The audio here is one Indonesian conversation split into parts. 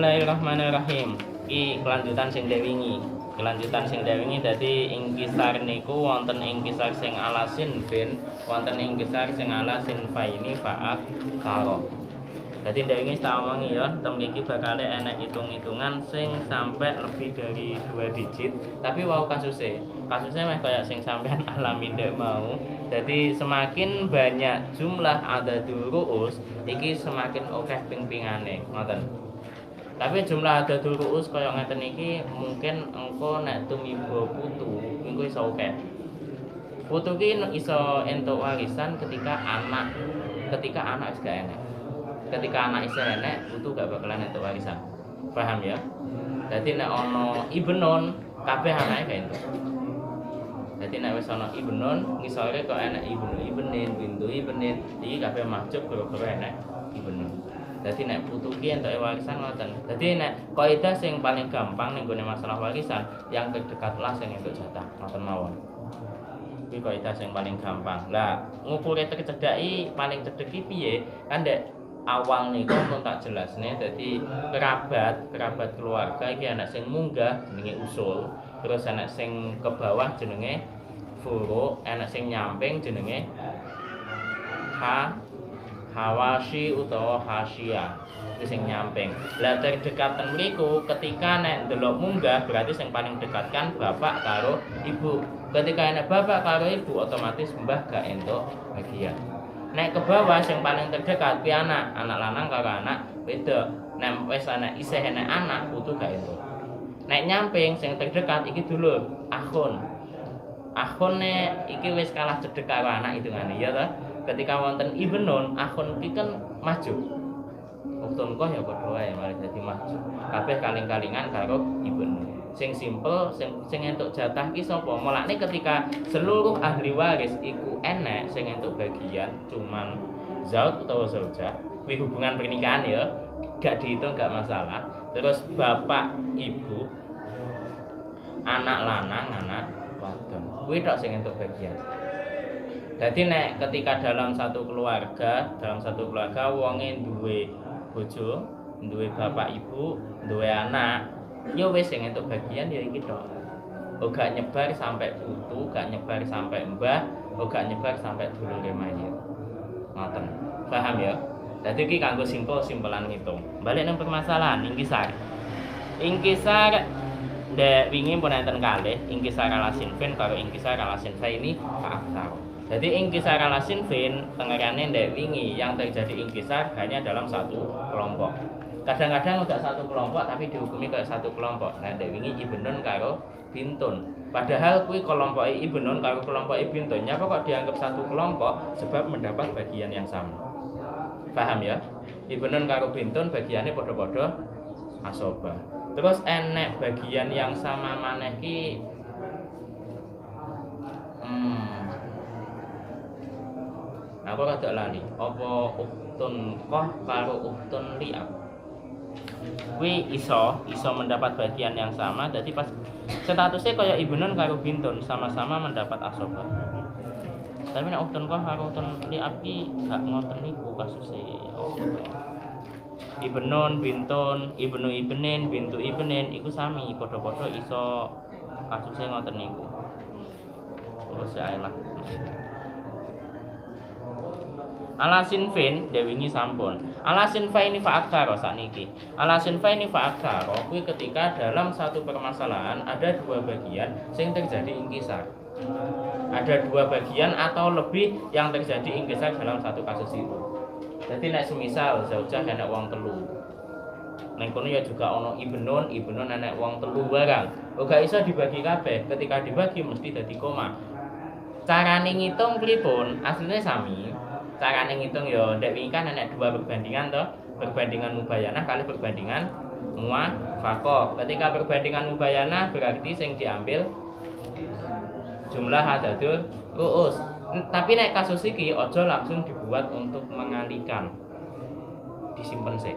Bismillahirrahmanirrahim. Iki kelanjutan sing dewingi. Dadi ing kisar niku wonten ing kisar sing ala sinfin, wonten ing kisar sing ala sinfaini fa'ak karo. Dadi dewingi tawangi ya, tem iki bakal enek hitung-hitungan sing sampai lebih dari 2 digit. Tapi wau kasusnya meh kayak sing sampean alami ndek mau. Jadi semakin banyak jumlah adadul ru'us, iki semakin akeh ping-pingane, ngoten. Tapi jumlah adadul ru'us kaya ngeten iki mungkin engko nek tumiba putu, engko iso akeh. Putu ki iso entuk warisan ketika anak wis gak enek. Ketika anak isih enek, putu gak bakalan entuk warisan. Paham ya? Dadi nek ana ibnun, kabeh anake gak entuk. Dadi nek wis ana ibnun, ngisore kok enek ibnin, bintu ibnin, iki kabeh mahjub gara-gara enek ibnun. Dadi nek putu ki entuke warisan ngoten. Dadi nek kaidah sing paling gampang ning gone masalah warisan, yang terdekatlah sing entuk jatah, ngoten mawon. Kuwi kaidah sing paling gampang. Lah, ngukure tercedhaki paling cedhek ki piye? Kan dek awal niku pun tak jelasne. Dadi kerabat keluarga iki ana sing munggah jenenge usul, terus ana sing ke bawah jenenge furu, ana sing nyamping jenenge hawashi utawa hasyiah. Iki sing nyamping. Lah terdekatan mriku ketika nek ndelok munggah berarti sing paling dekat kan bapak karo ibu. Ketika enek bapak karo ibu otomatis mbah gak entuk bagian. Nek ke bawah yang paling terdekat pi anak lanang karo anak wedok. Nek wis ana isih enek anak putu gak entuk. Nek nyamping sing terdekat iki dulur, akhun. Akhune iki wis kalah cedhek karo anak hitungane ya ta. Ketika wonten ibnun, akhun iki kan maju. Uktun kok ya padha wae malah dadi maju. Kabeh kaling-kalingan karo ibnun. Sing simpel sing entuk jatah ki sapa? Mulane ketika seluruh ahli waris iku enek sing entuk bagian cuman zauj utawa zaujah, kuwi hubungan pernikahan ya, gak dihitung gak masalah. Terus bapak, ibu, anak lanang, anak wadon, kuwi tok sing entuk bagian. Jadi nek ketika dalam satu keluarga wonge duwe bojo, duwe bapak ibu, duwe anak, ya wis sing entuk bagian ya iki tok. Ora nyebar sampai putu, gak nyebar sampai mbah, ora nyebar sampai dulure mayit. Ngoten. Paham ya? Dadi iki kanggo simpelan ngitung. Balik nang permasalahan ingkisar. Ingkisar ndek wingi pun enten kalih, ingkisar ala sinfin karo ingkisar ala sinfaini fa'aktsar. Jadi ingkisar ala sinfin tengerane ndek wingi yang terjadi ingkisar hanya dalam satu kelompok. Kadang-kadang udah satu kelompok tapi dihukumi kayak satu kelompok. Nah, ndek wingi ibnun karo bintun. Padahal kuwi kelompoke ibnun karo kelompoke bintun. Nyapa kok dianggap satu kelompok sebab mendapat bagian yang sama. Paham ya? Ibnun karo bintun bagiannya padha-padha asobah. Terus enek bagian yang sama maneh ki aku rada lali. Apa uktun qah karo uktun li'ab? Kuwi iso mendapat bagian yang sama. Jadi pas statusnya kaya ibnun karo bintun sama-sama mendapat asobah. Tapi nek uktun qah karo uktun li'ab ki gak ngoten niku kasuse. Ibnun bintun, ibnu ibnin, bintu ibnin iku sami padha-padha iso kasuse ngoten niku. Terus ae lah. Ala sinfin dewingi sampun. Ala sinfaini fa'aktsara sakniki. Ala sinfaini fa'aktsara kuwi ketika dalam satu permasalahan ada dua bagian sing terjadi ingkisar. Ada dua bagian atau lebih yang terjadi ingkisar dalam satu kasus itu. Jadi nek semisal zaujah enek wong telu. Ning kono ya juga ana ibnun enek wong telu barang. Ora iso dibagi kabeh. Ketika dibagi mesti dadi koma. Carane ngitung pripun? Asline sami. Carane ngitung ya ndek wingi kan enek dua perbandingan toh, perbandingan mubayanah kali perbandingan muwafaqah. Ketika perbandingan mubayanah berarti sing diambil jumlah adadul ru'us. Tapi nek kasus iki aja langsung dibuat untuk mengalihkan. Disimpen sih.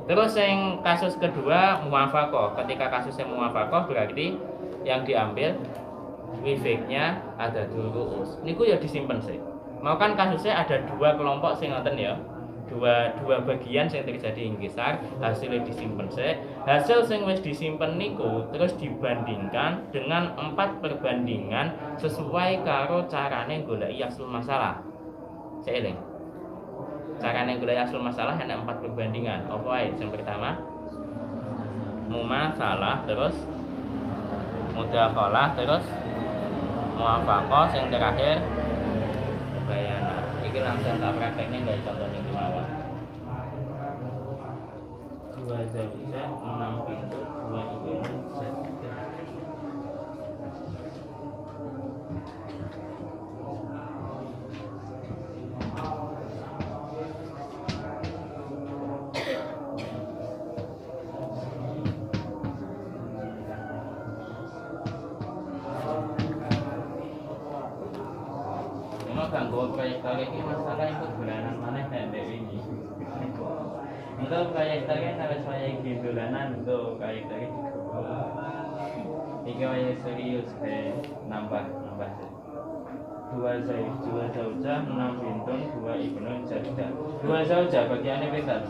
Terus yang kasus kedua muwafaqah. Ketika kasusnya muwafaqah berarti yang diambil wifiknya adadul ru'us. Niku ya disimpen sih. Mau kan kasusnya ada dua kelompok sing ngoten ya. dua bagian yang terjadi ingkisar hasilnya disimpen sih. Hasil sing wis disimpen niku terus dibandingkan dengan 4 perbandingan sesuai karo carane goleki asal masalah. Seeling carane goleki asal masalah ada 4 perbandingan. Apa ae? Yang pertama mumasalah, terus mudakhalah, terus muwafaqah, yang terakhir bayana. Iki langsung tak prakteknya nggak contoh yang mawon. 2 zaujah 6 pintu 2 ibnu 1. Ganggu proyek ini masalah itu bulanan mana dan dari ini. Untuk proyek harus proyek di bulanan untuk proyek tadi. Ini proyek serius nambah. 2 zaujah 6 bintun 2 ibnu jadidah. 2 zaujah bagiannya pinter.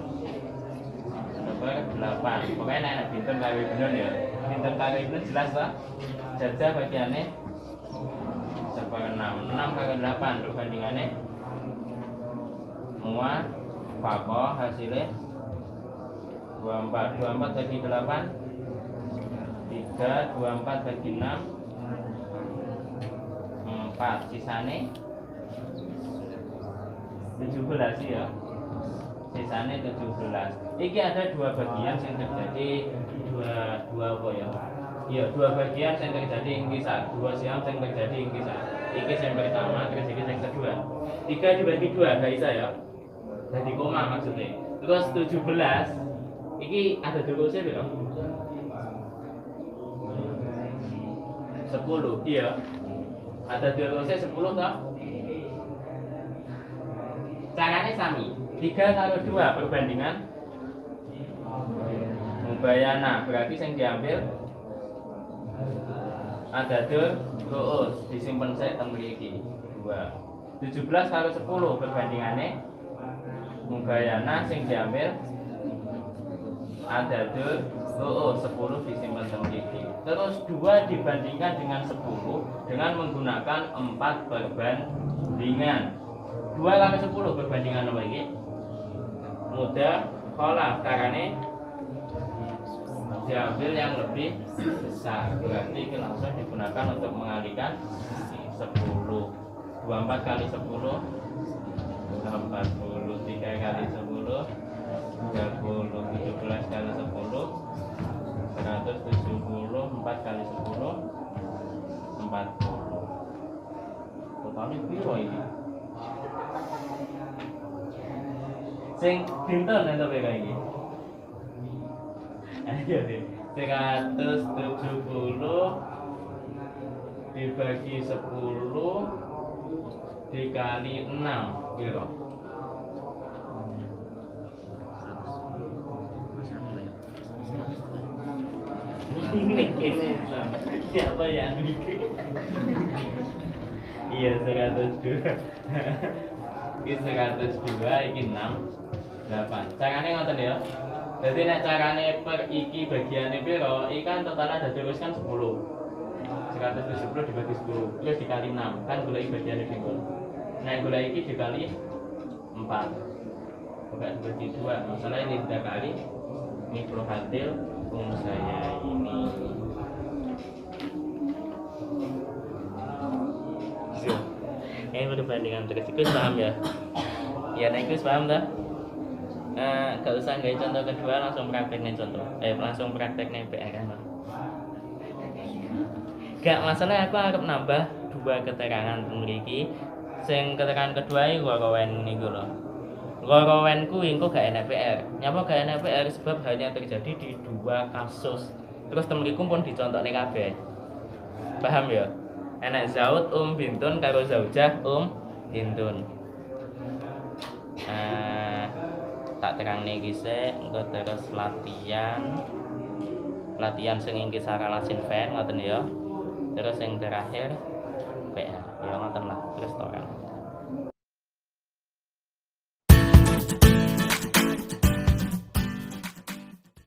Nomor 8. Pokoknya anak bintun kali ibnu ya. Bintun kali ibnu jelas lah. Jadidah bagiannya 6 kali 8 perbandingannya muwafaqah hasilnya 24 bagi 8 3, 24 bagi 6 4, sisanya 17 ya, sisanya 17. Ini ada 2 bagian yang terjadi dua apa ya? Iya, 2 bagian yang terjadi ingkisar, 2 siang yang terjadi ingkisar. Iki yang pertama, terus iki yang kedua. 3 dibagi 2, gak bisa ya? Jadi koma maksudnya. Terus 17, iki ada durusnya berapa? 10, iya. Ada durusnya 10 toh? Caranya sami. 3 kali 2 perbandingan mubayana, berarti yang diambil ada ru'us disimpen saya teng mriki 2. 17 kali 10 perbandingannya mubayana sing diambil ada ru'us 10 disimpen teng mriki. Terus 2 dibandingkan dengan 10 dengan menggunakan 4 perbandingan. 2 kali 10 perbandingan apa iki? Mudah kholah karena diambil yang lebih besar, berarti ini langsung digunakan untuk mengalihkan 10. 24 kali 10 40, 3 kali 10 30, 17 kali 10 170, 4 kali 10 40. Totalnya piro ini? Sing pinten ento kayak iki. Ayo deh, 170 dibagi 10 dikali 6 gitu. Ini siapa yang bikin? Iya 102. Ini 102, ini 6 8. Caranya ngoten ya. Jadi nek carane per iki bagiane piro? Iki kan total ada terus kan 10. 170 dibagi 10 terus dikali 6 kan goleki bagiane piro. Nek goleki iki dikali 4. Bukan dibagi 2. Masalah ini 3 kali mikrohatil saya ini. Ini perbandingan terus itu paham ya? Ya nek itu paham dah? Gak usah nggak contoh kedua, langsung prakteknya contoh. Langsung prakteknya PR kan? Gak masalah, aku harap nambah 2 keterangan memiliki. Sing keterangan kedua ini gorowen niku loh. Gorowen ku engko gak enak PR. Nyapa gak enak PR sebab hanya terjadi di 2 kasus. Terus temriku pun dicontohne kabeh. Paham ya? Enak zaud bintun karo zaujah bintun. Tak terang nih gise, engko terus latihan sing ingkisar ala sinfen ngoten ya. Terus yang terakhir PR ya ngoten lah. Terus